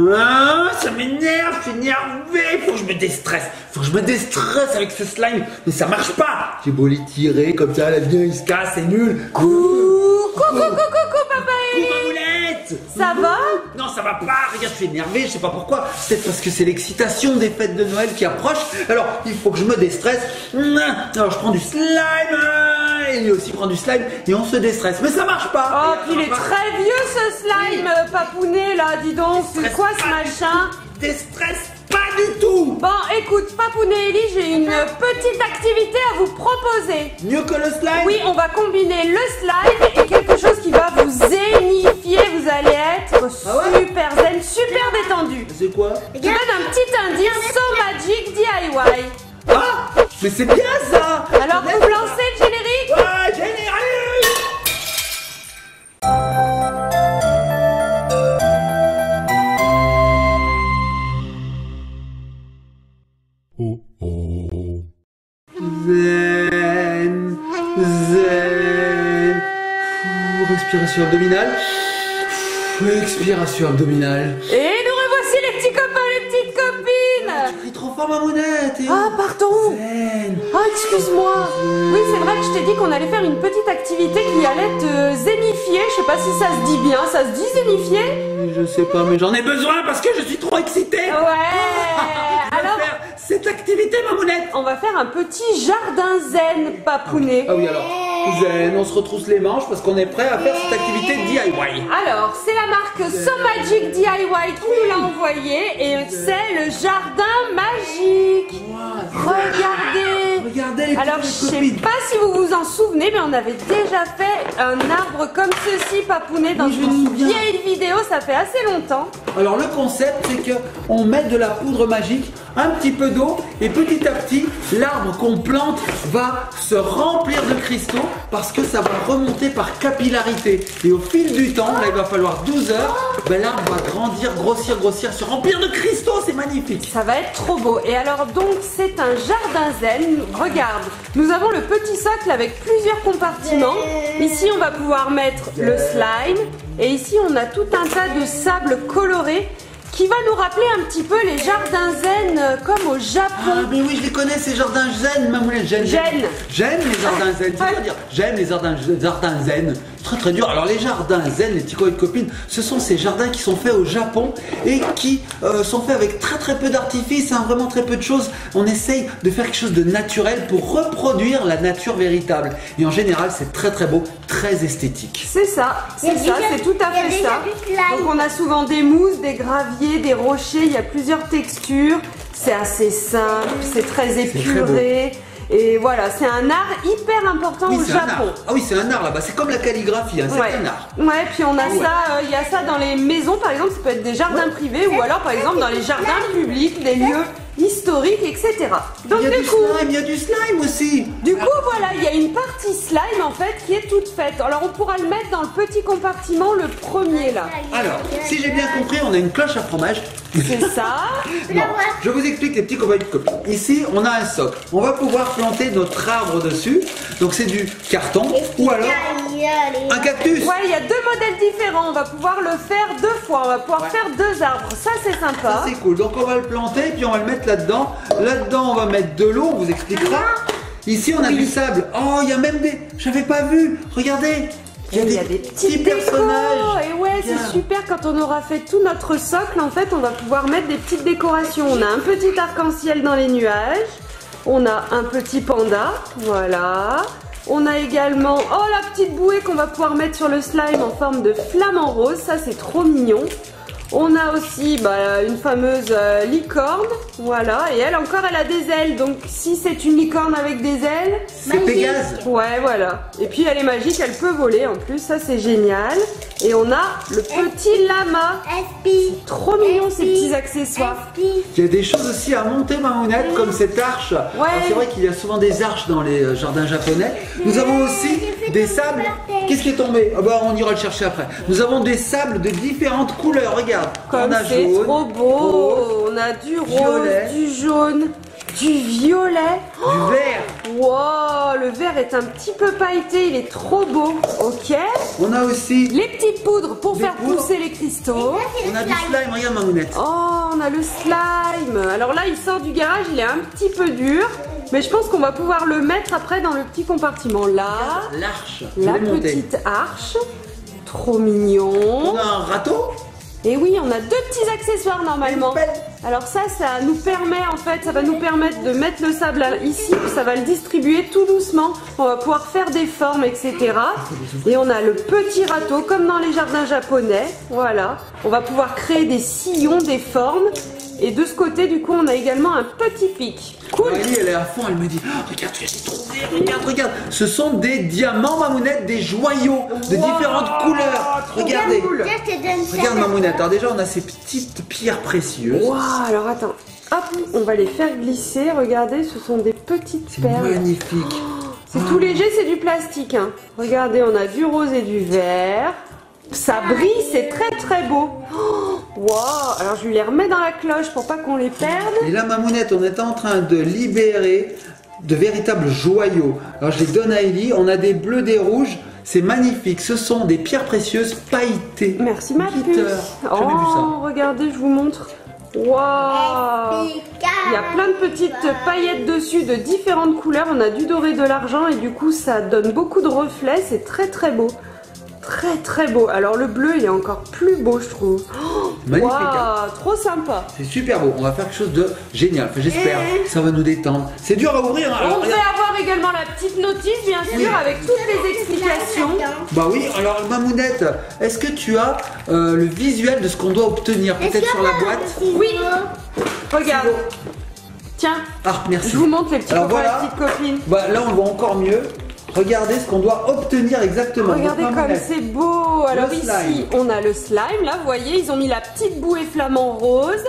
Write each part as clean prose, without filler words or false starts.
Ah, ça m'énerve, je suis énervé, faut que je me déstresse. Faut que je me déstresse avec ce slime. Mais ça marche pas. J'ai beau les tirer comme ça, là, viens, il se casse, c'est nul. Coucou, papa Eli. Mamounette. Ça va? Non, ça va pas, regarde, je suis énervé, je sais pas pourquoi. Peut-être parce que c'est l'excitation des fêtes de Noël qui approche. Alors, il faut que je me déstresse. Alors, je prends du slime. Et lui aussi prend du slime. Et on se déstresse. Mais ça marche pas. Oh, puis il est très vieux ce slime, papounet là, dis donc. C'est quoi ce machin? Déstresse pas du tout. Bon, écoute, papounet Eli, j'ai une petite activité à vous proposer. Mieux que le slime? Oui, on va combiner le slime et quelque chose qui va vous zénifier. Vous allez être super zen, super détendu. C'est quoi? Je te donne un petit indice, So Magic DIY. Ah, mais c'est bien ça. Alors, vous lancez le générique? Ouais, générique. Oh oh. Zen, zen. Respiration abdominale. Expiration abdominale. Et nous revoici les petits copains, les petites copines. Tu cries trop fort, Mamounette. Ah, pardon. Zen. Ah, excuse-moi. Oui, c'est vrai que je t'ai dit qu'on allait faire une petite activité qui allait te zénifier. Je sais pas si ça se dit bien. Ça se dit zénifier? Je sais pas, mais j'en ai besoin parce que je suis trop excité. Ouais. Alors, faire cette activité, Mamounette. on va faire un petit jardin zen, papounet. Ah oui, alors, zen, on se retrousse les manches parce qu'on est prêt à faire cette activité DIY. Alors, c'est la marque So Magic DIY qui nous l'a envoyé et c'est le jardin magique. Wow, Regardez. regardez les Alors, petites je sais copines. pas si vous vous en souvenez, mais on avait déjà fait un arbre comme ceci, papounet, dans Oui, je m'en une souviens. vieille vidéo, ça fait assez longtemps. Alors le concept c'est que on met de la poudre magique, un petit peu d'eau et petit à petit l'arbre qu'on plante va se remplir de cristaux parce que ça va remonter par capillarité et au fil du temps, là il va falloir 12 heures, ben, l'arbre va grandir, grossir, se remplir de cristaux, c'est magnifique. Ça va être trop beau. Et alors donc c'est un jardin zen. Regarde, nous avons le petit socle avec plusieurs compartiments. Ici on va pouvoir mettre le slime. Et ici on a tout un tas de sable coloré qui va nous rappeler un petit peu les jardins zen comme au Ah Japon. mais oui je les connais ces jardins zen, Mamounette, j'aime les jardins zen, tu veux dire j'aime les jardins zen, très dur. Alors les jardins zen, les petits copains et copines, ce sont ces jardins qui sont faits au Japon et qui sont faits avec très peu d'artifices, hein, vraiment très peu de choses. On essaye de faire quelque chose de naturel pour reproduire la nature véritable et en général c'est très beau, très esthétique. C'est ça, c'est tout à fait ça. Donc on a souvent des mousses, des graviers, des rochers, il y a plusieurs textures. C'est assez simple, c'est très épuré. Et voilà, c'est un art hyper important au Japon. Ah oui, c'est un art là-bas, c'est comme la calligraphie, hein, c'est un art. Ouais, puis on a ça, il y a ça dans les maisons par exemple, ça peut être des jardins privés ou alors par exemple dans les jardins publics, des lieux historiques, etc. Donc Il y a du slime aussi. Du coup, voilà, il y a une partie slime en fait qui est toute faite. Alors on pourra le mettre dans le petit compartiment, le premier là. Alors, si j'ai bien compris, on a une cloche à fromage. C'est ça. Non, je vous explique les petits copains et copines. Ici, on a un socle. On va pouvoir planter notre arbre dessus. Donc c'est du carton ou alors un cactus. Ouais, il y a deux modèles différents. On va pouvoir le faire deux fois. On va pouvoir faire deux arbres. Ça, c'est sympa. Ça, c'est cool. Donc on va le planter puis on va le mettre là-dedans. Là-dedans, on va mettre de l'eau. On vous expliquera. Ici, on a du sable. Oh, il y a même des... J'avais pas vu. Regardez. Il y a des petits personnages. Et ouais, c'est super. Quand on aura fait tout notre socle, en fait, on va pouvoir mettre des petites décorations. On a un petit arc-en-ciel dans les nuages. On a un petit panda. Voilà. On a également, oh, la petite bouée qu'on va pouvoir mettre sur le slime en forme de flamant rose. Ça, c'est trop mignon. On a aussi une fameuse licorne, voilà, et elle encore elle a des ailes, donc si c'est une licorne avec des ailes, c'est Pégase. Ouais, voilà. Et puis elle est magique, elle peut voler en plus, ça c'est génial. Et on a le petit lama. C'est trop mignon ces petits accessoires. Il y a des choses aussi à monter, Mamounette, comme cette arche. Ouais. C'est vrai qu'il y a souvent des arches dans les jardins japonais. Nous avons aussi des sables. Qu'est-ce qui est tombé? Ah bah, on ira le chercher après. Nous avons des sables de différentes couleurs, regarde. Comme on a c'est jaune, trop beau. On a du rose, violet, du jaune, Du violet. Du vert. Wow, le vert est un petit peu pailleté, il est trop beau. Ok. On a aussi les petites poudres pour faire pousser les cristaux. On a du slime, regarde Mamounette. Oh, on a le slime. Alors là, il sort du garage, il est un petit peu dur. Mais je pense qu'on va pouvoir le mettre après dans le petit compartiment. Là, l'arche. La petite arche. Trop mignon. On a un râteau. Et oui, on a 2 petits accessoires normalement. Alors ça nous permet en fait, ça va nous permettre de mettre le sable ici, ça va le distribuer tout doucement. On va pouvoir faire des formes, etc. Et on a le petit râteau comme dans les jardins japonais. Voilà, on va pouvoir créer des sillons, des formes. Et de ce côté, du coup, on a également un petit pic. Cool. Maëlie, elle est à fond, elle me dit oh, regarde, tu as trouvé, regarde. Ce sont des diamants, Mamounette, des joyaux de différentes couleurs. Regardez. Cool. Regarde, Mamounette. Alors déjà, on a ces petites pierres précieuses. Wow, alors attends. Hop, on va les faire glisser. Regardez, ce sont des petites perles. Magnifique. C'est tout léger, c'est du plastique. Hein. Regardez, on a du rose et du vert. Ça brille, c'est très très beau. Wow, alors je lui les remets dans la cloche pour pas qu'on les perde. Et là, Mamounette, on est en train de libérer de véritables joyaux. Alors je les donne à Ellie. On a des bleus, des rouges. C'est magnifique. Ce sont des pierres précieuses pailletées. Merci ma puce. Jamais vu ça. Regardez, je vous montre. Waouh! Il y a plein de petites paillettes dessus de différentes couleurs. On a du doré, de l'argent et du coup ça donne beaucoup de reflets. C'est très très beau. Très très beau. Alors le bleu il est encore plus beau je trouve. Magnifique. Wow, trop sympa. C'est super beau. On va faire quelque chose de génial. Enfin, j'espère que ça va nous détendre. C'est dur à ouvrir. Hein. On va avoir également la petite notice bien sûr avec toutes les explications. Bah oui. Alors Mamounette, est-ce que tu as le visuel de ce qu'on doit obtenir peut-être sur la boîte? Oui. Regarde. Tiens. Ah merci. Je vous montre les petits copains, voilà. les petites copines. Bah là on le voit encore mieux. Regardez ce qu'on doit obtenir exactement. Regardez donc, comme c'est beau. Alors ici, on a le slime. Là, vous voyez, ils ont mis la petite bouée flamant rose.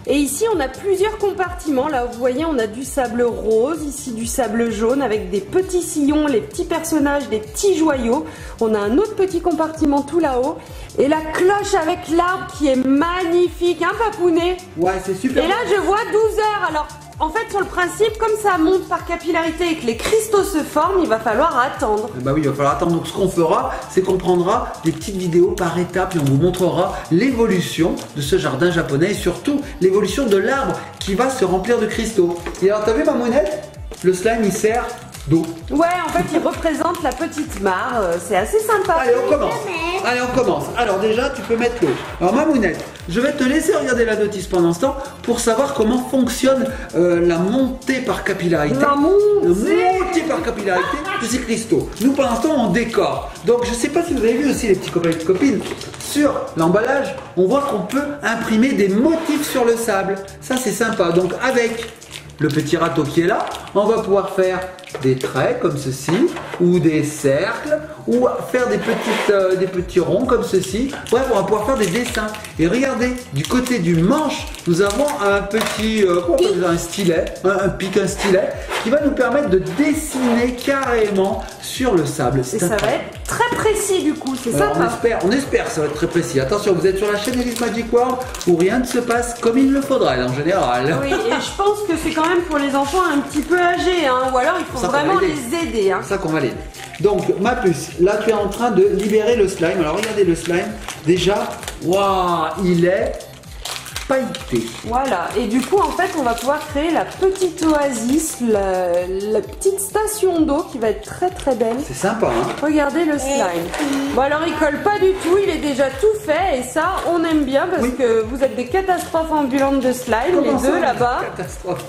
Et ici, on a plusieurs compartiments. Là, vous voyez, on a du sable rose, ici du sable jaune avec des petits sillons, les petits personnages, des petits joyaux. On a un autre petit compartiment tout là-haut. Et la cloche avec l'arbre qui est magnifique, hein, Papounet? Ouais, c'est super. Et là, je vois 12 heures. Alors, en fait, sur le principe, comme ça monte par capillarité et que les cristaux se forment, il va falloir attendre. Bah oui, il va falloir attendre. Donc ce qu'on fera, c'est qu'on prendra des petites vidéos par étapes et on vous montrera l'évolution de ce jardin japonais et surtout l'évolution de l'arbre qui va se remplir de cristaux. Et alors, t'as vu Mamounette? Le slime, il sert d'eau. Ouais, en fait, il représente la petite mare. C'est assez sympa. Allez, on commence. Allez, on commence. Alors déjà, tu peux mettre l'eau. Alors Mamounette, je vais te laisser regarder la notice pendant ce temps pour savoir comment fonctionne la montée par capillarité. La montée par capillarité de ces cristaux. Nous, pour l'instant, on décore. Donc, je ne sais pas si vous avez vu aussi les petits copains et les copines. Sur l'emballage, on voit qu'on peut imprimer des motifs sur le sable. Ça, c'est sympa. Donc, avec le petit râteau qui est là, on va pouvoir faire des traits comme ceci, ou des cercles, ou faire des petits ronds comme ceci. Bref, on va pouvoir faire des dessins. Et regardez, du côté du manche, nous avons un petit, un stylet, un pic, un stylet, qui va nous permettre de dessiner carrément sur le sable. Et ça va être très précis du coup, c'est sympa. On espère que ça va être très précis. Attention, vous êtes sur la chaîne Elite Magic World où rien ne se passe comme il le faudrait en général. Oui, et je pense que c'est quand même pour les enfants un petit peu âgés, hein, ou alors il faut vraiment les aider. Hein. C'est ça qu'on va l'aider. Donc, ma puce, là tu es en train de libérer le slime. Alors regardez le slime. Déjà, waouh, il est pailleté. Voilà, et du coup en fait on va pouvoir créer la petite oasis, la petite station d'eau qui va être très très belle. C'est sympa hein. Regardez le slime. Bon alors il colle pas du tout, il est déjà tout fait et ça on aime bien parce que vous êtes des catastrophes ambulantes de slime, les deux là-bas.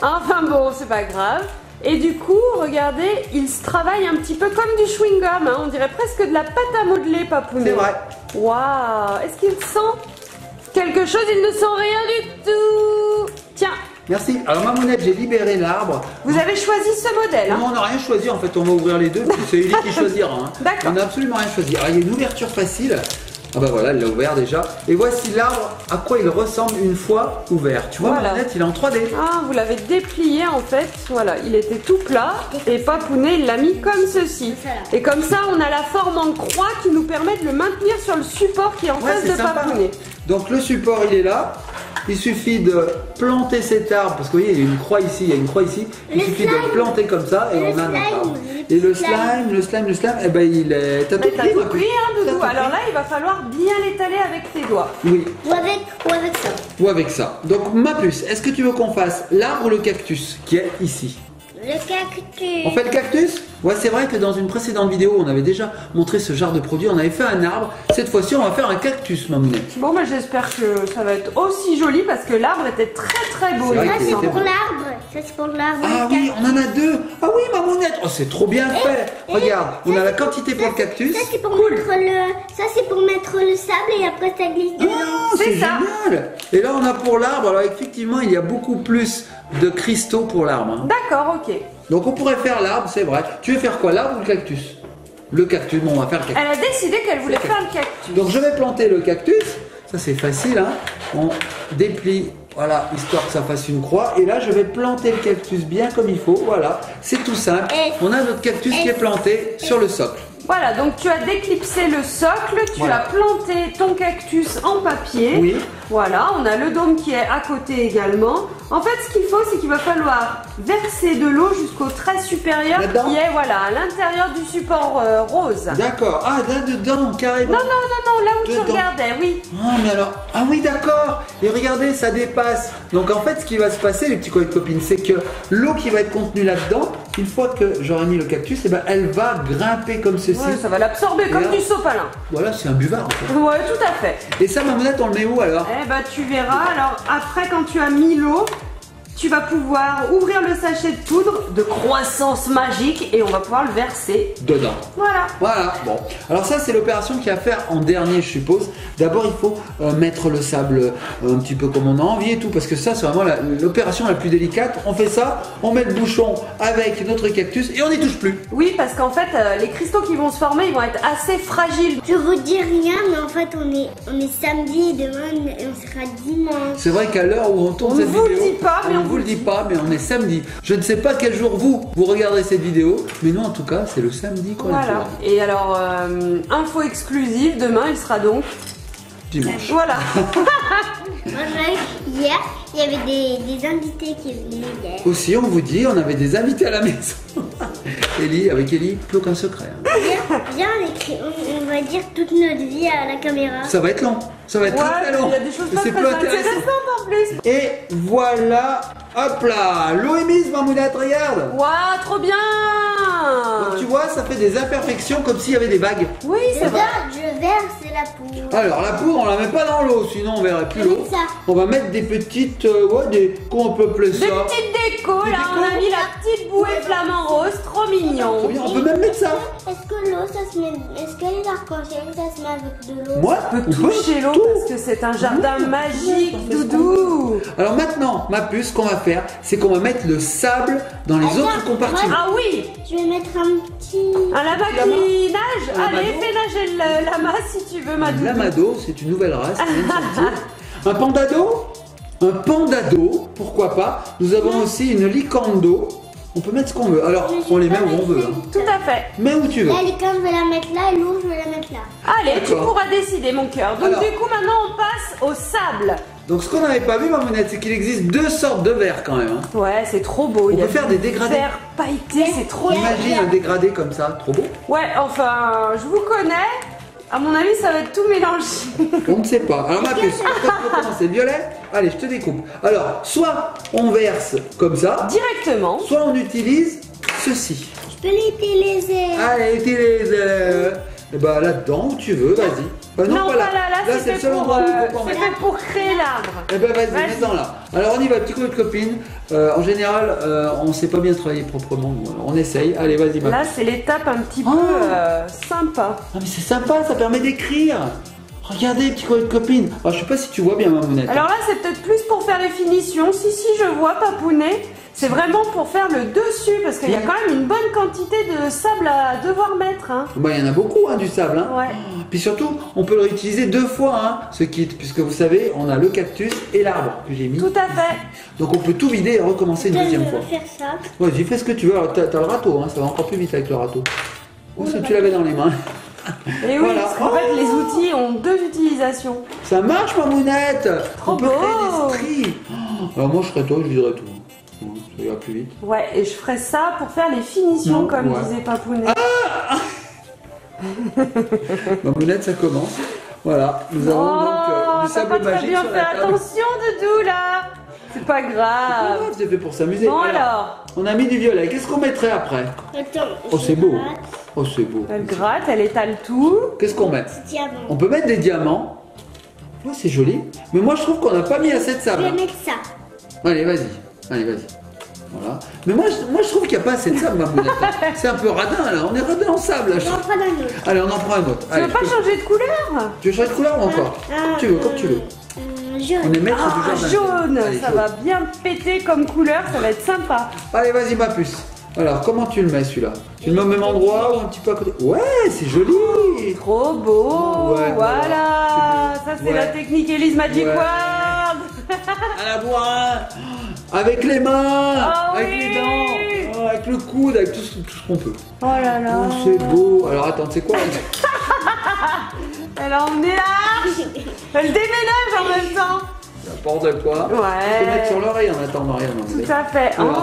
Enfin bon, c'est pas grave. Et du coup, regardez, il se travaille un petit peu comme du chewing-gum, hein. On dirait presque de la pâte à modeler, Papounet. C'est vrai. Waouh, est-ce qu'il sent quelque chose? Il ne sent rien du tout. Tiens. Merci. Alors Mamounette, j'ai libéré l'arbre. Vous avez choisi ce modèle hein? Non, on n'a rien choisi en fait, on va ouvrir les deux, c'est Ellie qui choisira. Hein. D'accord. On n'a absolument rien choisi. Alors il y a une ouverture facile. Ah bah voilà, elle l'a ouvert déjà. Et voici l'arbre, à quoi il ressemble une fois ouvert. Tu vois, Mamounette, il est en 3D. Ah, vous l'avez déplié en fait. Voilà, il était tout plat. Et Papounet, il l'a mis comme ceci. Et comme ça, on a la forme en croix qui nous permet de le maintenir sur le support qui est en face de Papounet. Donc le support, il est là. Il suffit de planter cet arbre, parce que vous voyez, il y a une croix ici, il y a une croix ici. Il suffit de le planter comme ça et on a notre arbre. Et le slime, eh ben il est... T'as tout pris, hein, Doudou. Alors là, il va falloir bien l'étaler avec tes doigts. Oui. Ou avec ça. Ou avec ça. Donc ma puce, est-ce que tu veux qu'on fasse l'arbre ou le cactus qui est ici? Le cactus. On fait le cactus? Ouais, c'est vrai que dans une précédente vidéo, on avait déjà montré ce genre de produit. On avait fait un arbre. Cette fois-ci, on va faire un cactus, Mamounette. Bon, bah, j'espère que ça va être aussi joli parce que l'arbre était très beau. Ça, c'est pour l'arbre. Ça, c'est pour l'arbre. Ah oui, on en a deux. Ah oui, Mamounette. Oh, c'est trop bien fait. Regarde, on a la quantité pour le cactus. Ça, c'est pour mettre le sable et après, ça glisse dedans. Oh, c'est génial. Et là, on a pour l'arbre. Alors, effectivement, il y a beaucoup plus de cristaux pour l'arbre. Hein. D'accord, ok. Donc, on pourrait faire l'arbre, c'est vrai. Tu veux faire quoi, l'arbre ou le cactus? Le cactus. Bon, on va faire le cactus. Elle a décidé qu'elle voulait faire le cactus. Donc, je vais planter le cactus. Ça, c'est facile. Hein. On déplie, voilà, histoire que ça fasse une croix. Et là, je vais planter le cactus bien comme il faut. Voilà, c'est tout simple. On a notre cactus qui est planté sur le socle. Voilà, donc tu as déclipsé le socle, tu as planté ton cactus en papier. Oui. Voilà, on a le dôme qui est à côté également. En fait, ce qu'il faut, c'est qu'il va falloir verser de l'eau jusqu'au trait supérieur qui est voilà, à l'intérieur du support rose. D'accord. Ah, là-dedans, carrément. Non, là où tu regardais, oui. Ah, mais alors... Ah oui, d'accord. Et regardez, ça dépasse. Donc, en fait, ce qui va se passer, les petits copains et copines, c'est que l'eau qui va être contenue là-dedans, une fois que j'aurai mis le cactus, eh ben, elle va grimper comme ceci. Ouais, ça va l'absorber comme du sopalin. Voilà, c'est un buvard. En fait. Ouais, tout à fait. Et ça, Mamounette, on le met où alors? Eh ben, tu verras. Alors, après, quand tu as mis l'eau, tu vas pouvoir ouvrir le sachet de poudre de croissance magique et on va pouvoir le verser dedans. Voilà. Voilà. Bon. Alors ça, c'est l'opération qu'il y a à faire en dernier, je suppose. D'abord, il faut mettre le sable un petit peu comme on a envie et tout, parce que ça, c'est vraiment l'opération la plus délicate. On fait ça, on met le bouchon avec notre cactus et on n'y touche plus. Oui, parce qu'en fait, les cristaux qui vont se former, ils vont être assez fragiles. Je vous dis rien, mais en fait, on est samedi et demain, on sera dimanche. C'est vrai qu'à l'heure où on tourne cette vidéo, on vous le dit pas, mais on vous le dit pas, mais on est samedi. Je ne sais pas quel jour vous regarderez cette vidéo, mais nous en tout cas c'est le samedi qu'on voilà. Et alors info exclusive, demain il sera donc dimanche. Voilà. Hier, il y avait des invités qui venaient hier. Aussi, on vous dit, on avait des invités à la maison. Avec Ellie, plus aucun secret. Hein. Viens, on va dire toute notre vie à la caméra. Ça va être long. Ça va être très long. Il y a des choses pas très intéressantes en plus. Et voilà, hop là, l'eau est mise, Mamounette, regarde. Waouh, trop bien. Donc tu vois, ça fait des imperfections comme s'il y avait des vagues. Oui, c'est vrai. Je verse la poudre. Alors la poudre, on la met pas dans l'eau, sinon on verrait plus l'eau. On va mettre des petites, comment on peut appeler ça? Des petites décos, là, on a mis la petite bouée flamant rose, trop mignon. Trop bien, on peut même mettre ça. Est-ce que l'eau, ça se met, est-ce que les arcs-en-ciel, ça se met avec de l'eau? Moi, on peut toucher l'eau parce que c'est un jardin magique, Doudou. Alors maintenant, ma puce, ce qu'on va faire, c'est qu'on va mettre le sable dans les autres compartiments. Ah oui. Je vais mettre un petit... Un lama qui nage. Allez, fais nager le lama si tu veux, ma Doudou. Lamado, c'est une nouvelle race. Un panda d'eau? Un panda d'eau, pourquoi pas. Nous avons aussi une licorne d'eau. On peut mettre ce qu'on veut. Alors, on les met où on veut. Hein. Tout à fait. Mais où tu veux. La licorne, je vais la mettre là et l'eau, je vais la mettre là. Allez, tu pourras décider, mon cœur. Donc, du coup, maintenant, on passe au sable. Donc, ce qu'on n'avait pas vu, Mamounette, c'est qu'il existe deux sortes de verres quand même. Hein. Ouais, c'est trop beau. On peut faire des dégradés. Vert pailleté, c'est trop Imagine un dégradé comme ça, trop beau. Ouais, enfin, je vous connais. À mon avis, ça va être tout mélangé. On ne sait pas. Alors, ma puce, on va commencer violet. Allez, je te découpe. Alors, soit on verse comme ça. Directement. Soit on utilise ceci. Je peux l'utiliser. Allez, utilise. Et bah là-dedans, où tu veux, vas-y. Non, pas là, c'est le seul endroit où on peut en mettre. C'est fait pour créer l'arbre. Eh ben vas-y, mets-en là. Alors on y va, petit coup de copine. En général, on ne sait pas bien travailler proprement. On essaye. Allez, vas-y. Là, c'est l'étape un petit peu sympa. Ah mais c'est sympa, ça permet d'écrire. Regardez, petit coup de copine. Alors je sais pas si tu vois bien, Mamounette. Alors là, c'est peut-être plus pour faire les finitions. Si, je vois, Papounet. C'est vraiment pour faire le dessus, parce qu'il y a quand même une bonne quantité de sable à devoir mettre. Hein. Bah, il y en a beaucoup, hein, du sable. Hein. Ouais. Puis surtout, on peut le réutiliser deux fois, hein, ce kit, puisque vous savez, on a le cactus et l'arbre que j'ai mis. Tout à fait. Donc on peut tout vider et recommencer une deuxième fois. Faire ça. Vas-y, fais ce que tu veux. Alors t'as le râteau, hein, ça va encore plus vite avec le râteau. Ou si tu l'avais dans les mains. Et oui, Voilà. parce qu'en fait, les outils ont 2 utilisations. Ça marche, Mamounette. Trop On peut beau. créer des stries. Alors moi, je serais toi, je dirais tout. Ça ira plus vite. Ouais, et je ferais ça pour faire les finitions, Non, comme ouais. disait Papounet. Mamounette, ça commence. Voilà, nous avons donc Oh, du t'as sable pas très magique bien sur fait la table. attention, Doudou, là. C'est pas grave. C'est fait pour s'amuser. Bon, alors. On a mis du violet. Qu'est-ce qu'on mettrait après? Attends, Oh, c'est beau. Oh, c'est beau. Elle gratte, elle étale tout. Qu'est-ce qu'on met? Diamant. On peut mettre des diamants. Ouais, c'est joli. Mais moi, je trouve qu'on n'a pas mis assez de Je sable. vais mettre ça. Allez, vas-y. Allez, vas-y. Voilà. Mais moi, je trouve qu'il n'y a pas assez de sable, Mamounette. C'est un peu radin, là. On est radin en sable, là. Je vais en prendre un autre. Allez, on en prend un autre. Tu Allez, veux pas changer de couleur? Tu veux changer de couleur ou encore? Comme tu veux, comme tu veux. Jaune. On est maître du Ah, jardin. jaune. Allez, Ça jaune. va bien péter comme couleur, ça va être sympa. Allez, vas-y, ma puce. Alors, comment tu le mets, celui-là? Tu le mets au même endroit ou un petit peu à côté? Ouais, c'est joli. Trop beau. Ouais, voilà. Ça, c'est Ouais. la technique Elise Magic Ouais. Wand. À la boire. Avec les mains. Ah avec oui. les dents. Oh, avec le coude, avec tout ce qu'on peut. Oh là là. Oh, c'est beau. Alors, attends, c'est quoi? Elle a emmené l'arche. Elle déménage en même temps. N'importe quoi. Ouais. On peut mettre sur l'oreille en attendant rien. Tout à fait. Alors,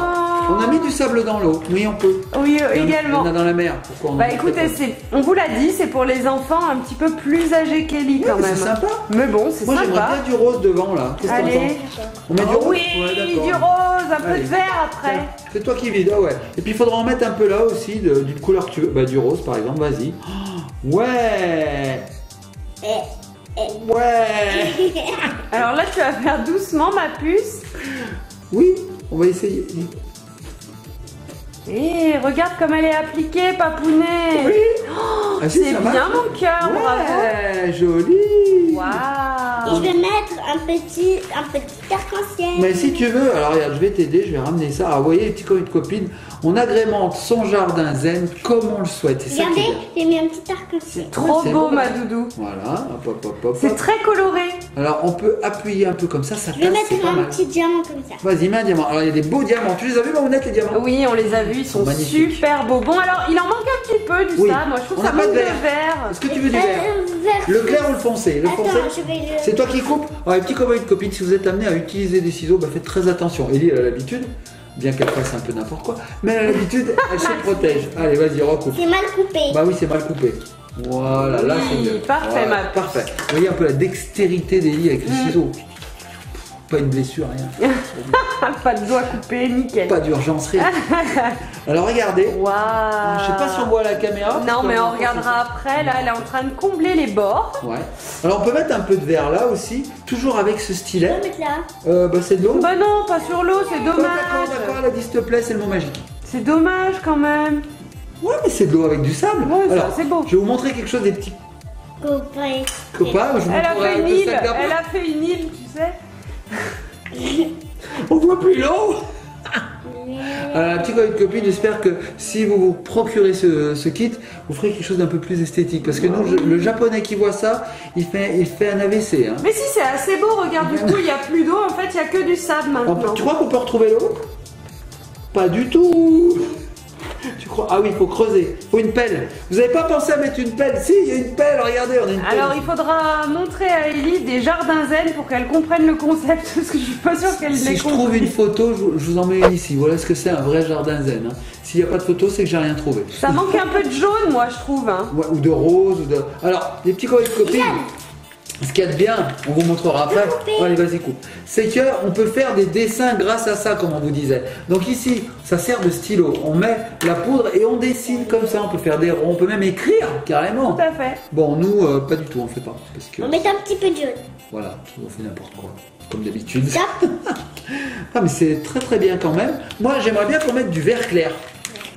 Oh. on a mis du sable dans l'eau. Oui, on peut. Oui, Il y en a- également. Il y en a dans la mer. Pourquoi on en Bah mettrait écoutez, pas? on vous l'a dit, c'est pour les enfants un petit peu plus âgés qu'Ellie quand Ouais, même. c'est sympa. Mais bon, c'est Moi, j'aimerais sympa. bien du rose devant là. Qu'est-ce que t'en Allez. penses? On met du Oh rose? oui, Ouais, d'accord. du rose, un peu Allez. de vert après. Tiens, c'est toi qui vide, ah ouais. Et puis il faudra en mettre un peu là aussi, d'une couleur que tu veux. Bah du rose par exemple, vas-y. Oh, ouais. Ouais. Alors là, tu vas faire doucement ma puce. Oui, on va essayer. Et regarde comme elle est appliquée, Papounet. Oui. Oh, Ah, si, c'est ça marche. bien mon cœur, bravo. Ouais, joli. Et je Waouh. vais mettre un petit arc-en-ciel. Mais si tu veux, alors regarde, je vais t'aider, je vais ramener ça. Alors vous voyez, les petits copains de copines, on agrémente son jardin zen comme on le souhaite. C'est ça qui est Regardez, bien. j'ai mis un petit arc-en-ciel. Trop c'est beau, bon. ma doudou. Voilà, hop, hop, hop, hop. C'est très coloré. Alors on peut appuyer un peu comme ça Je vais tasse, mettre c'est pas un mal. petit diamant comme ça. Vas-y, mets un diamant. Alors il y a des beaux diamants. Tu les as vus, Mamounette, les diamants? Oui, on les a vus, ils sont Magnifique. super beaux. Bon, alors, il en manque un petit peu du Oui. sable. Moi, je trouve On ça n'a pas manque de de vert. vert. Est-ce que tu veux du vert? Vert. Le clair ou le foncé? Le Attends, foncé? je vais le... C'est toi qui coupes? Alors les petits copains de copines, si vous êtes amenés à utiliser des ciseaux, bah faites très attention. Ellie, elle a l'habitude, bien qu'elle fasse un peu n'importe quoi, mais elle a l'habitude, elle se protège. Allez, vas-y, recoupe. C'est mal coupé. Bah oui, c'est mal coupé. Voilà, là c'est Oui, mieux. parfait, Voilà, ma puce. parfait. Vous voyez un peu la dextérité d'Ellie avec les ciseaux. Pas une blessure, rien. Pas de doigts coupés, nickel. Pas d'urgence, rien. Alors regardez. Waouh. Je sais pas si on voit la caméra. Non, mais on Comment regardera après. Là, elle est en train de combler les bords. Ouais. Alors on peut mettre un peu de verre là aussi, toujours avec ce Je vais stylet. mettre là. Bah c'est de l'eau. Bah non, pas sur l'eau, c'est D'accord, dommage. d'accord, elle a dit s'il te plaît, c'est le mot magique. C'est dommage quand même. Ouais, mais c'est de l'eau avec du sable. Ouais, ça, Alors, c'est beau. je vais vous montrer quelque chose des petits Copain. copains. Je vous Elle a montrerai fait une le île. sac d'arbre. Elle a fait une île, tu sais. On voit plus l'eau. Alors, petit copain de copine, j'espère que si vous vous procurez ce kit, vous ferez quelque chose d'un peu plus esthétique. Parce que nous, le japonais qui voit ça, il fait un AVC. Hein. Mais si, c'est assez beau. Regarde, du coup, il n'y a plus d'eau. En fait, il n'y a que du sable maintenant. Tu crois qu'on peut retrouver l'eau? Pas du tout. Tu crois? Ah oui, il faut creuser. Il faut une pelle. Vous n'avez pas pensé à mettre une pelle? Si, il y a une pelle. Regardez, on a une pelle. Alors, il faudra montrer à Ellie des jardins zen pour qu'elle comprenne le concept. Parce que je suis pas sûre qu'elle Si l'ait je trouve compris. une photo, je vous en mets une ici. Voilà ce que c'est un vrai jardin zen. Hein. S'il n'y a pas de photo, c'est que j'ai rien trouvé. Ça manque un peu de jaune, moi, je trouve. Hein. Ouais, ou de rose, ou de... Alors, les petits copains de copines, ce qu'il y a de bien, on vous montrera après. Allez, vas-y, coupe. C'est qu'on peut faire des dessins grâce à ça, comme on vous disait. Donc ici, ça sert de stylo. On met la poudre et on dessine comme ça. On peut faire des ronds, on peut même écrire, carrément. Tout à fait. Bon, nous, pas du tout, on fait pas. Parce que, On va mettre un petit peu de jaune. voilà, on fait n'importe quoi. Comme d'habitude. Top. Ah, mais c'est très très bien quand même. Moi, j'aimerais bien qu'on mette du vert clair.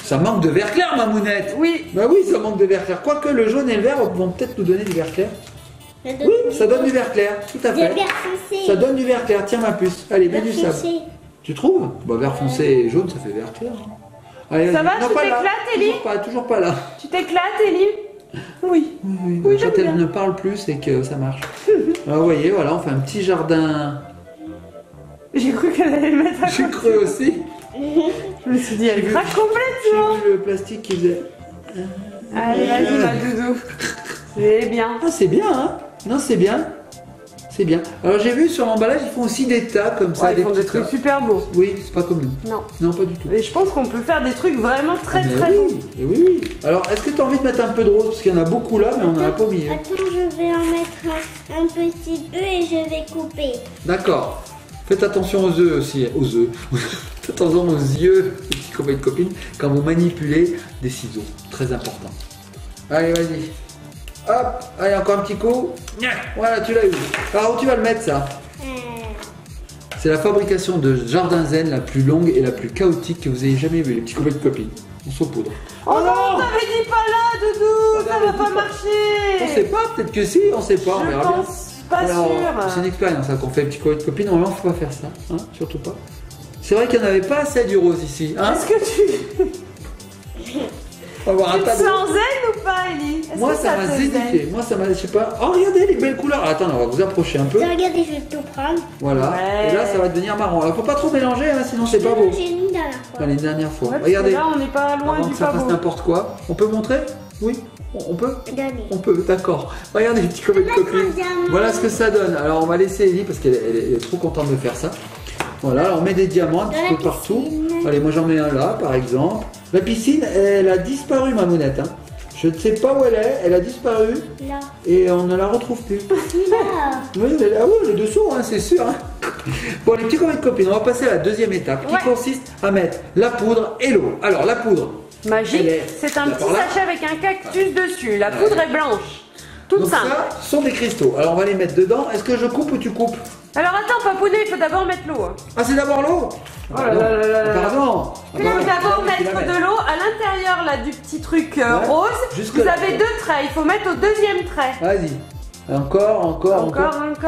Ça manque de vert clair, Mamounette. Oui. Bah oui, ça manque de vert clair. Quoique le jaune et le vert vont peut-être nous donner du vert clair. Oui, ça donne du vert clair, tout à Du fait. vert foncé. Ça donne du vert clair. Tiens ma puce. Allez, mets Vert du sable. foncé. Tu trouves? Bah vert foncé et jaune, ça fait vert clair. Allez, Ça vas-y. va, tu pas là. t'éclates, Ellie? Toujours pas là. Tu t'éclates, Ellie? Oui. Oui, Oui, quand j'aime elle bien. ne parle plus, c'est que ça marche. Alors, vous voyez, voilà, on fait un petit jardin. J'ai cru qu'elle allait le mettre à J'ai côté. cru aussi. Je me suis dit, elle craque J'ai complètement. vu le plastique qui faisait. Allez, vas-y, ma doudou. C'est bien. Ah, c'est bien, hein? Non, c'est bien. C'est bien. Alors j'ai vu sur l'emballage, ils font aussi des tas comme ça. Ouais, ils font des trucs super beaux. Oui, c'est pas comme nous. Non. Non, pas du tout. Et je pense qu'on peut faire des trucs vraiment très beaux. Oui, oui. Alors, est-ce que tu as envie de mettre un peu de rose? Parce qu'il y en a beaucoup là, mais on en a pas mis. Attends, je vais en mettre un petit peu et je vais couper. D'accord. Faites attention aux œufs aussi. Aux œufs. Faites attention aux yeux, les petits copains et copines, quand vous manipulez des ciseaux. Très important. Allez, vas-y. Hop, allez, encore un petit coup. Voilà, tu l'as eu. Alors, où tu vas le mettre, ça? C'est la fabrication de jardin zen la plus longue et la plus chaotique que vous ayez jamais vue, les petits copains et copines. On saupoudre. Oh non, t'avais dit pas là, Doudou, ça va pas marcher. On sait pas, peut-être que si, on sait pas, on verra bien. Pas Alors, sûr. c'est une expérience hein, qu'on fait, petit copains et copines. Normalement, faut pas faire ça, hein, surtout pas. C'est vrai qu'il n'y en avait pas assez du rose ici. Hein. Est-ce que tu... On va avoir un Tu te tas de... sens zen ou pas, Ellie? Moi, ça m'a zénifié. Moi, ça m'a, je sais pas. Oh, regardez les belles couleurs. Attends, on va vous approcher un peu. Regardez, je vais tout prendre. Voilà. Ouais. Et là, ça va devenir marron. Alors, faut pas trop mélanger, hein, sinon c'est pas beau. J'ai une dernière fois. Allez, dernière fois. Ouais, parce Regardez. que là, on n'est pas loin Avant du que ça pas fasse beau. n'importe quoi. On peut montrer? Oui. On peut? Regardez. On peut, d'accord. Regardez les petits copains et copines. Voilà ce que ça donne. Alors, on va laisser Ellie parce qu'elle est trop contente de faire ça. Voilà, alors on met des diamants un petit peu partout. Allez, moi j'en mets un là, par exemple. La piscine, elle a disparu, ma mounette. Hein. Je ne sais pas où elle a disparu. Là. Et on ne la retrouve plus. Là. Oui, elle est dessous, hein, c'est sûr. Hein. Bon, les petits copains et copines, on va passer à la deuxième étape qui consiste à mettre la poudre et l'eau. Alors, la poudre. Magique, c'est un petit sachet avec un cactus dessus. La poudre est blanche. Toute Donc simple. ça, ce sont des cristaux. Alors, on va les mettre dedans. Est-ce que je coupe ou tu coupes? Alors attends, Papounet, il faut d'abord mettre l'eau. Ah, c'est d'abord l'eau? Oh là là là là là. Pardon. Il faut d'abord mettre de l'eau à l'intérieur là du petit truc rose. Jusque Vous là. avez 2 traits, il faut mettre au deuxième trait. Vas-y. Encore. Encore.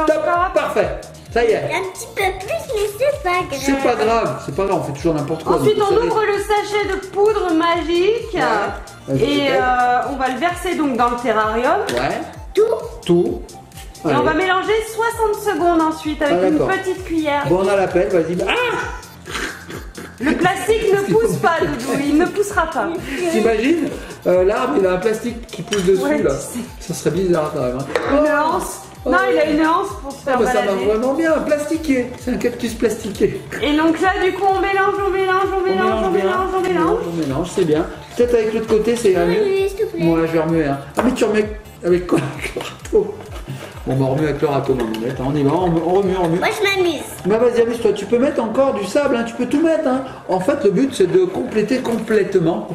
Top, parfait. Ça y est. Un petit peu plus, mais c'est pas grave. C'est pas grave, c'est pas grave, on fait toujours n'importe quoi. Ensuite, donc on vous savez. ouvre le sachet de poudre magique Ouais. et on va le verser donc dans le terrarium. Ouais. Tout. Et Allez. on va mélanger 60 secondes ensuite avec Ah, une d'accord. petite cuillère. Bon, on a l'appel, vas-y. Ah, Le plastique ne pousse pas, Doudou, il ne poussera pas. t'imagines l'arbre, il a un plastique qui pousse dessus Ouais, là. tu sais. Ça serait bizarre quand même. Hein. Une anse. Non, il a une anse pour se Ah, faire bah, ça marche balader. vraiment bien, plastiqué. C'est un cactus plastiqué. Et donc là, du coup, on mélange, On mélange, c'est bien. Peut-être avec l'autre côté, c'est mieux. Remuer, s'il te plaît. Moi, je vais remuer. Hein. Ah, mais tu remets avec quoi? Avec le râteau. Bon, bah, on remet avec le râteau, ma mounette. On y va, on remue. Moi, je m'amuse. Bah vas-y, amuse-toi, tu peux mettre encore du sable, hein, tu peux tout mettre. Hein. En fait, le but c'est de compléter complètement,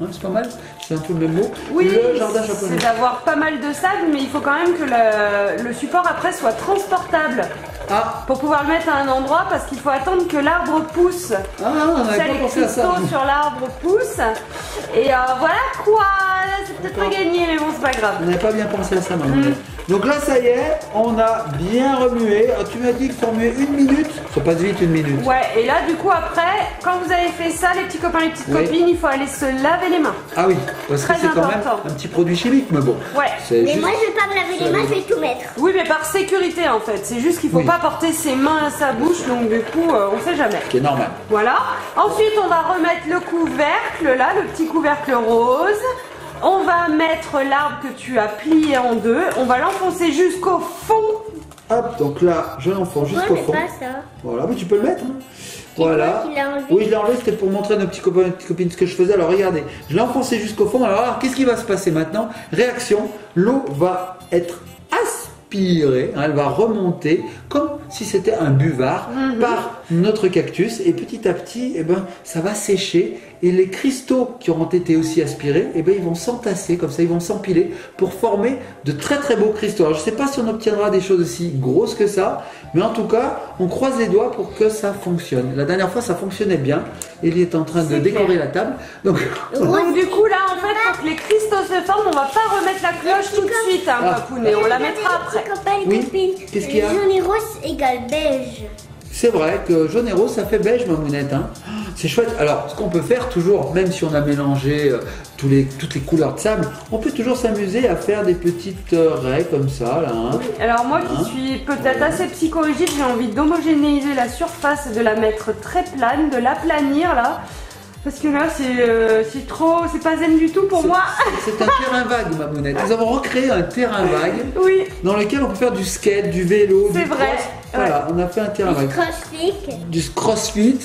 hein, c'est pas mal, c'est un peu le même mot, Oui, le jardin japonais. c'est d'avoir pas mal de sable, mais il faut quand même que le support après soit transportable. Ah, Pour pouvoir le mettre à un endroit, parce qu'il faut attendre que l'arbre pousse. on n'avait Ça, pas les pensé à ça. cristaux sur l'arbre poussent. Et voilà quoi, c'est peut-être pas gagné, mais bon, c'est pas grave. On n'avait pas bien pensé à ça, maman. Donc là, ça y est, on a bien remué. Ah, tu m'as dit qu'il faut remuer 1 minute. Ça passe vite 1 minute. Ouais, et là, du coup, après, quand vous avez fait ça, les petits copains, les petites copines, il faut aller se laver les mains. Ah oui, parce que Très c'est quand même important. un petit produit chimique, mais bon. Ouais. C'est Mais juste... moi, je vais pas me laver les mains, je vais tout mettre. Oui, mais par sécurité en fait. C'est juste qu'il faut Oui. pas porter ses mains à sa bouche, donc du coup, on sait jamais. qui est normal. Voilà. Ensuite, on va remettre le couvercle là, le petit couvercle rose. On va mettre l'arbre que tu as plié en deux. On va l'enfoncer jusqu'au fond. Hop, donc là, je l'enfonce Moi, jusqu'au mais fond. pas ça. Voilà, mais tu peux le mettre. Hein. Voilà. toi qui l'as enlevé. Oui, je l'ai enlevé, c'était pour montrer à nos petits copains et petites copines ce que je faisais. Alors regardez, je l'ai enfoncé jusqu'au fond. Alors, qu'est-ce qui va se passer maintenant? Réaction, l'eau va être aspirée, hein, elle va remonter comme si c'était un buvard par notre cactus. Et petit à petit, eh ben, ça va sécher. Et les cristaux qui auront été aussi aspirés, eh ben, ils vont s'entasser comme ça, ils vont s'empiler pour former de très très beaux cristaux. Alors je ne sais pas si on obtiendra des choses aussi grosses que ça, mais en tout cas, on croise les doigts pour que ça fonctionne. La dernière fois, ça fonctionnait bien. Il est en train de C'est décorer clair. la table. Donc, Donc du coup là, en fait, pour que les cristaux se forment, on va pas remettre la cloche tout de suite, hein, Ah. Papounet. On la mettra Regardez, les après. petits copains et Oui. copines. Qu'est-ce qu'il y a Jaune et rose égale beige. c'est vrai que jaune et rose, ça fait beige, ma mounette. Hein. C'est chouette. Alors, ce qu'on peut faire toujours, même si on a mélangé toutes les couleurs de sable, on peut toujours s'amuser à faire des petites raies comme ça. Là, hein. Alors moi qui Hein suis peut-être assez psychologique, j'ai envie d'homogénéiser la surface, de la mettre très plane, de l'aplanir là. Parce que là, c'est trop, c'est pas zen du tout pour moi. C'est un terrain vague, Mamounette. Nous avons recréé un terrain vague oui. Dans lequel on peut faire du skate, du vélo, du vrai. cross. Voilà, on a fait un terrain vague. Du crossfit.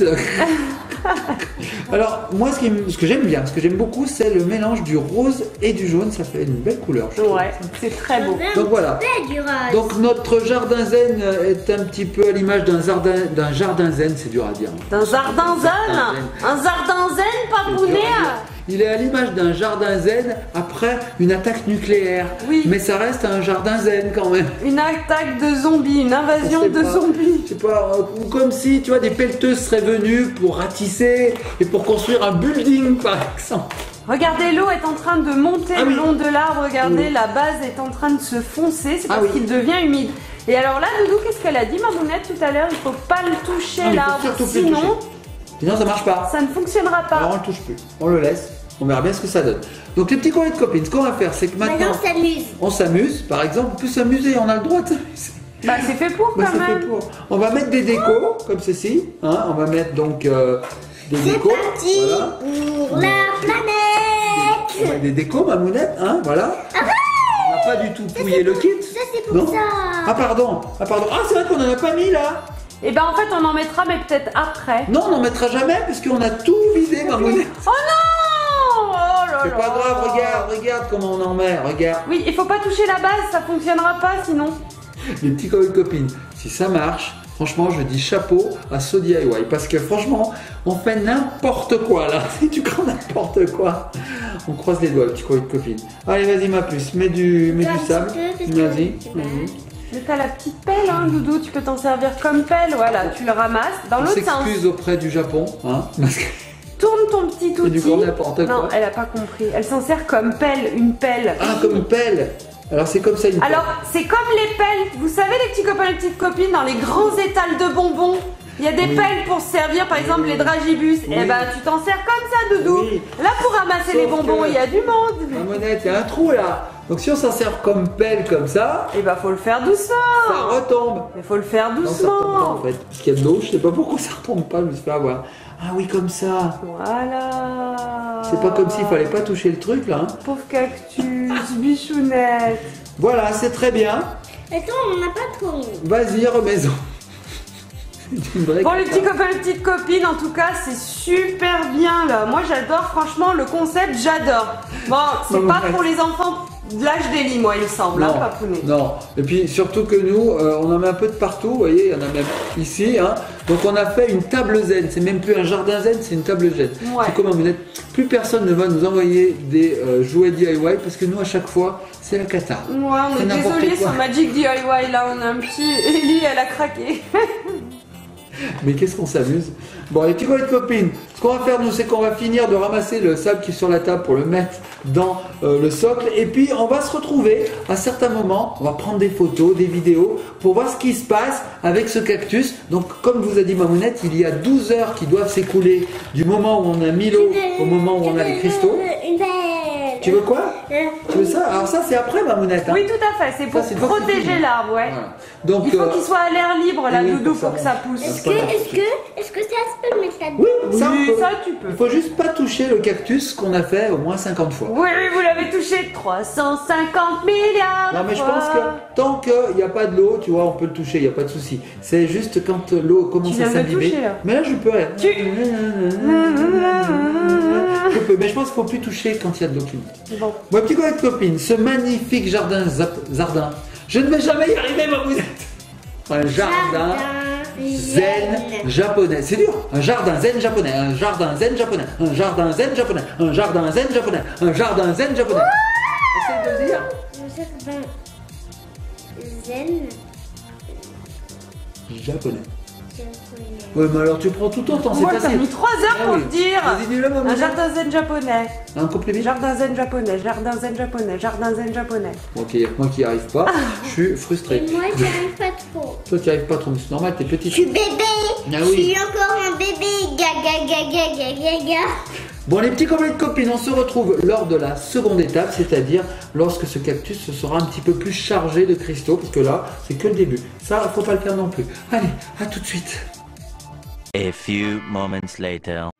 Alors, moi, ce que j'aime bien, ce que j'aime beaucoup, c'est le mélange du rose et du jaune. Ça fait une belle couleur. Ouais, c'est très beau. Donc voilà. Donc notre jardin zen est un petit peu à l'image d'un jardin zen, c'est dur à dire. D'un jardin zen. Un jardin zen, papounet. Il est à l'image d'un jardin zen après une attaque nucléaire. Oui. Mais ça reste un jardin zen quand même. Une attaque de zombies, une invasion de zombies. Je sais pas, comme si tu vois des pelleteuses seraient venues pour ratisser et pour construire un building par exemple. Regardez, l'eau est en train de monter le long de l'arbre. Regardez, la base est en train de se foncer. C'est parce qu'il devient humide. Et alors là, Doudou, qu'est-ce qu'elle a dit, Mamounette, tout à l'heure? Il faut pas le toucher, l'arbre. Sinon, ça marche pas. Ça ne fonctionnera pas. Alors on le touche plus. On le laisse. On verra bien ce que ça donne. Donc les petits copains de copines, ce qu'on va faire, c'est que maintenant on s'amuse. On s'amuse, par exemple, on peut s'amuser, on a le droit de s'amuser. Bah c'est fait pour quand même. On va mettre des décos comme ceci. Hein, on va mettre donc des décos. C'est parti pour la planète. On va mettre des décos, Mamounette, hein, voilà. On n'a pas du tout fouillé le kit. Ça c'est pour ça. Ah pardon. Ah c'est vrai qu'on en a pas mis là. Et ben en fait on en mettra mais peut-être après. Non, on n'en mettra jamais puisqu'on a tout vidé, Mamounette. Oh non! C'est pas grave, regarde comment on en met, regarde. Oui, il faut pas toucher la base, ça fonctionnera pas sinon. Les petits copains de copines, si ça marche, franchement je dis chapeau à So DIY parce que franchement on fait n'importe quoi là. Si tu crois n'importe quoi, on croise les doigts, les petits copains de copines. Allez vas-y ma puce, mets du sable. Vas-y. Mais t'as la petite pelle, hein, Doudou, tu peux t'en servir comme pelle, voilà, tu le ramasses dans l'autre sens. On s'excuse auprès du Japon, hein, parce que... Tourne ton petit outil. Non, elle a pas compris. Elle s'en sert comme pelle, une pelle. Ah, comme une pelle. Alors c'est comme ça une pelle. Alors c'est comme les pelles. Vous savez les petits copains et les petites copines, dans les grands étals de bonbons, il y a des pelles pour se servir, par exemple les dragibus. Et ben tu t'en sers comme ça, Doudou. Là pour ramasser les bonbons, il y a du monde. Mamounette, il y a un trou là. Donc si on s'en sert comme pelle comme ça, et ben faut le faire doucement. Ça retombe. Il faut le faire doucement. Non, ça retombe pas, en fait. Parce qu'il y a de l'eau, je sais pas pourquoi ça retombe pas, je me suis fait avoir. Ah oui, comme ça. Voilà. C'est pas comme s'il fallait pas toucher le truc là. Hein. Pauvre cactus, bichounette. Voilà, c'est très bien. Attends, on n'a pas trop mis. Vas-y, remets-en. Bon les petits copains, les petites copines, en tout cas c'est super bien là. Moi j'adore, franchement le concept, j'adore. Bon, c'est pas pour les enfants de l'âge d'Eli, moi il me semble, hein, Papounet. Non, et puis surtout que nous, on en met un peu de partout, vous voyez, il y en a même ici. Hein. Donc on a fait une table zen, c'est même plus un jardin zen, c'est une table zen. Ouais. C'est comment vous êtes. Plus personne ne va nous envoyer des jouets DIY parce que nous à chaque fois, c'est la cata. Ouais, on est désolé sur Magic DIY, là on a un petit... Eli, elle a craqué. Mais qu'est-ce qu'on s'amuse. Bon les petits copains de copines, ce qu'on va faire nous c'est qu'on va finir de ramasser le sable qui est sur la table pour le mettre dans le socle. Et puis on va se retrouver à certains moments, on va prendre des photos, des vidéos pour voir ce qui se passe avec ce cactus. Donc comme vous a dit Mamounette, il y a 12 heures qui doivent s'écouler du moment où on a mis l'eau au moment où on a les cristaux. Tu veux quoi? Tu veux ça? Alors ça c'est après Mamounette. Hein. Oui tout à fait, c'est pour protéger l'arbre, ouais. Voilà. Donc, il faut qu'il soit à l'air libre là, Doudou, pour que ça pousse. Est-ce que ça se peut le mettre là-dedans? Oui, ça tu peux. Il faut juste pas toucher le cactus qu'on a fait au moins 50 fois. Oui, vous l'avez touché 350 milliards. Non mais je pense que tant qu'il n'y a pas de l'eau, tu vois, on peut le toucher, il n'y a pas de souci. C'est juste quand l'eau commence à s'abîmer. Mais là je peux rien. Je peux, mais je pense qu'il ne faut plus toucher quand il y a de l'eau qui monte. Bon, petit copain de copine, ce magnifique jardin, je ne vais jamais y arriver, Mamounette. Un jardin zen japonais. C'est dur. Un jardin zen japonais. Un jardin zen japonais. Un jardin zen japonais. Un jardin zen japonais. Un jardin zen japonais. Essaye de dire. Zen japonais. Ouais, mais alors tu prends tout ton temps, c'est facile. Moi, t'as mis 3 heures pour le dire. Vas-y, dis-le, maman. Un jardin zen japonais. Un complément. Jardin zen japonais, jardin zen japonais, jardin zen japonais. Ok, il y a que moi qui n'y arrive pas. Je suis frustré. Et moi, j'y arrive pas trop. Toi, tu n'y arrives pas trop, mais c'est normal, t'es petite. Je suis bébé. Ah, oui. Je suis encore un bébé. Gaga. Bon, les petits copains et copines, on se retrouve lors de la seconde étape, c'est-à-dire lorsque ce cactus se sera un petit peu plus chargé de cristaux, parce que là, c'est que le début. Ça, faut pas le faire non plus. Allez, à tout de suite. A few moments later.